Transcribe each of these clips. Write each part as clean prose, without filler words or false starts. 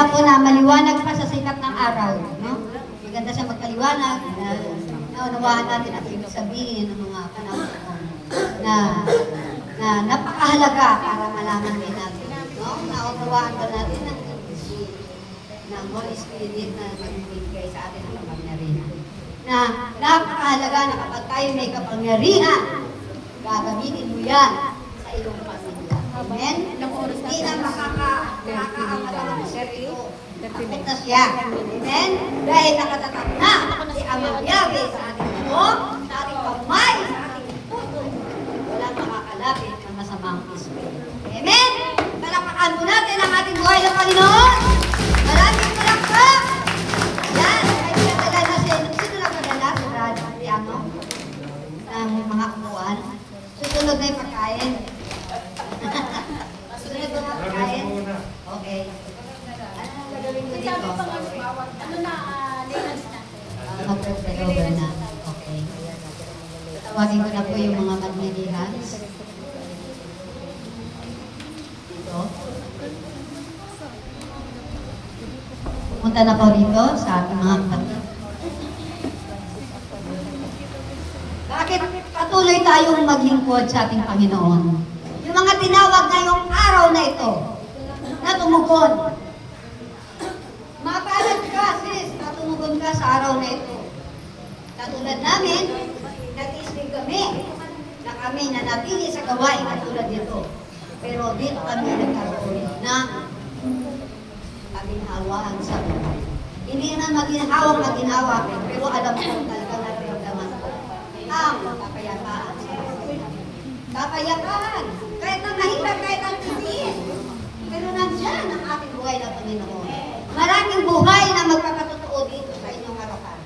Kaya po na maliwanag pa sa sikat ng araw. No? Maganda siya magpaliwanag. Naunawahan natin ang ibig sabihin ng mga panahon na napakahalaga para malaman din natin. No? Naunawahan pa natin ng Holy Spirit na magbibigay sa atin ng kapangyarihan. Na napakahalaga na kapag tayo may kapangyarihan, gagamitin mo yan sa iyong pamilya. Amen? Hindi na makakaangat ng seryo. Takot na siya. Amen? Dahil nakatatak na si Amang Yahweh sa ating sa ating kamay, sa ating puso. Walang makakalapit ng masamang espiritu. Amen? Palakpakan po natin ang ating buhay ng Panginoon. Maraming palakpak. Yan. Ay pinadala na siya. Sino lang padala? Si Brad, si ano? Ang mga kukuhan. Susunod na yung pagkain. Susunod na yung pagkain. Okay. Ano ang gagawin ko dito? Ano na, layers natin? Mag-over na. Okay. Tawagin ko na po yung mga magnilihans. Dito. Pumunta na po rito sa ating mga kapatid. Bakit patuloy tayong maglingkod sa ating Panginoon? Yung mga tinawag ngayong araw na ito, na tumugon. Mapalad ka, sis, na tumugon ka sa araw na ito. Katulad namin, nag-isbig kami na kami nanatili sa gawain katulad dito. Pero dito kami nagkaroon ng kaginhawaan sa buhay. Hindi na maginhawa, pero alam ko talaga nararamdaman ko ang kapayapaan sa buhay. Kapayapaan! Kahit ang mahirap, kahit ang titiis. Pero nandiyan ang ating buhay na Panginoon. Maraming buhay na magpapatotoo dito sa inyong harapan.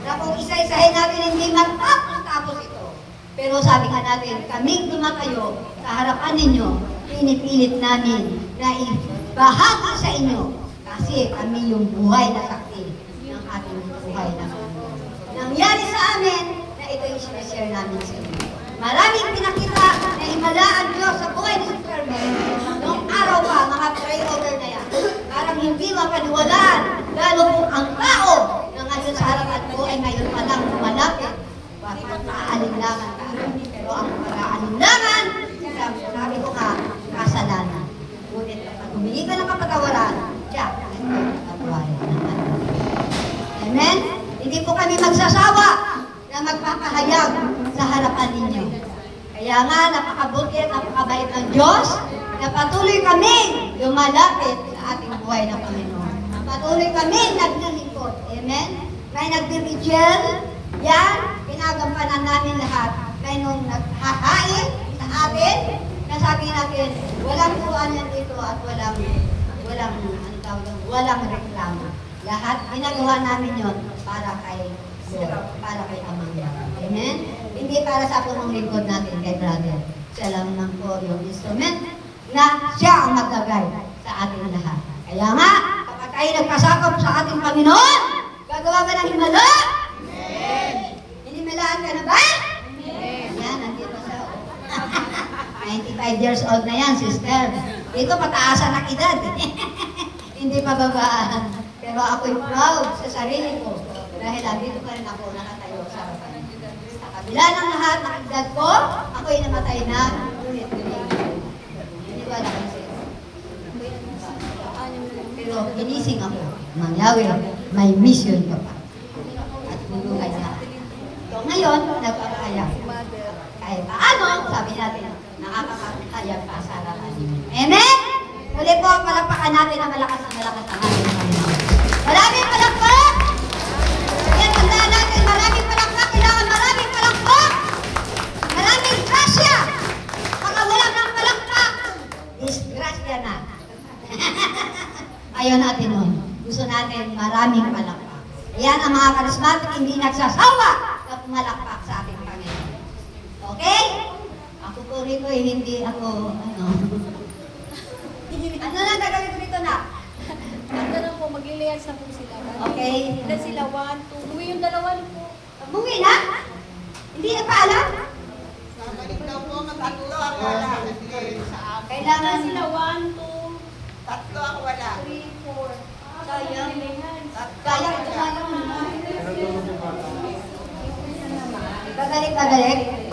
Na kung isa-isahin natin, hindi matapos ito. Pero sabi nga natin, kaming tumatayo sa harapan ninyo, pinipilit namin na ibahagi sa inyo kasi kami yung buhay na saksi ng ating buhay na Panginoon. Nangyari sa amin na ito yung sinashare namin sa inyo. Maraming pinakita na himala ang Diyos sa buhay ni Sister Mel. Noong araw pa, mga pray-over na yan. Parang hindi mapaniwalaan, lalo kung ang tao na ngayon sa harapan ko ay ngayon pa lang lumalapit. Bakit maaalinlangan ka? Pero ang pag-aalinlangan, sabi ko nga, kasalanan. Ngunit kapag humingi ka ng kapatawaran, siya, patawarin naman. Amen? Hindi po kami magsasawa na magpapahayag sa harapan ninyo. Kaya nga, napakabuti at napakabait ng Diyos na patuloy kami lumalapit sa ating buhay ng Panginoon. Patuloy kami naglilingkod. Amen? May nagdirigel, yan, pinagampanan namin lahat. May nung naghahain sa atin, nasabi natin, walang turuan yan dito at walang reklamo. Lahat, ginagawa namin yon para kay Amang Yahweh. Amen? Hindi para sa pumang lingkod natin kay brother. Siya lang lang po yung instrument na siya ang mag-guide sa ating lahat. Kaya nga, kapag tayo nagkasakop sa ating Panginoon, gagawa ba ng himala? Amen! Hinimalaan ka na ba? Amen! Yan, nandito siya. 95 years old na yan, sister. Dito pataasan ang edad. Hindi pa babaan. Pero ako'y proud sa sarili ko dahil andito pa rin ako nakatayo sa harapan. Sa kabila ng lahat ng edad ko, ako'y namatay na ulit-ulit. Iniwala kasi. Pero ginising ako. Mang Yahweh, may mission ka pa. At bulugan niya. So ngayon, nagpapahayag. Kahit paano, sabi natin, nakakapahayag pa sa harapan ninyo. Amen? Muli po, palakpakan natin ang malakas ang ating Panginoon. Maraming palakpak! Yan, tandaan natin, maraming palakpak. Kailangan maraming palakpak. Maraming grasya. Baka wala ng palakpak. Disgrasya na. Ayaw natin nun. Gusto natin maraming palakpak. Yan ang mga karismatik, hindi nagsasawa na pumalakpak sa ating Panginoon. Okay? Ako po rito, hindi ako, ano lang gagawin ko dito na? Ano na po, mag-layers na po sila. Okay. Ilan sila? 1, 2. Umuwi yung dalawa po. Umuwi na? Hindi na pa alam? Babalik daw po, tatlo ang wala. Ilan Kailangan sila? 1, 2, Tatlo ang wala. 3, 4. galit na galit?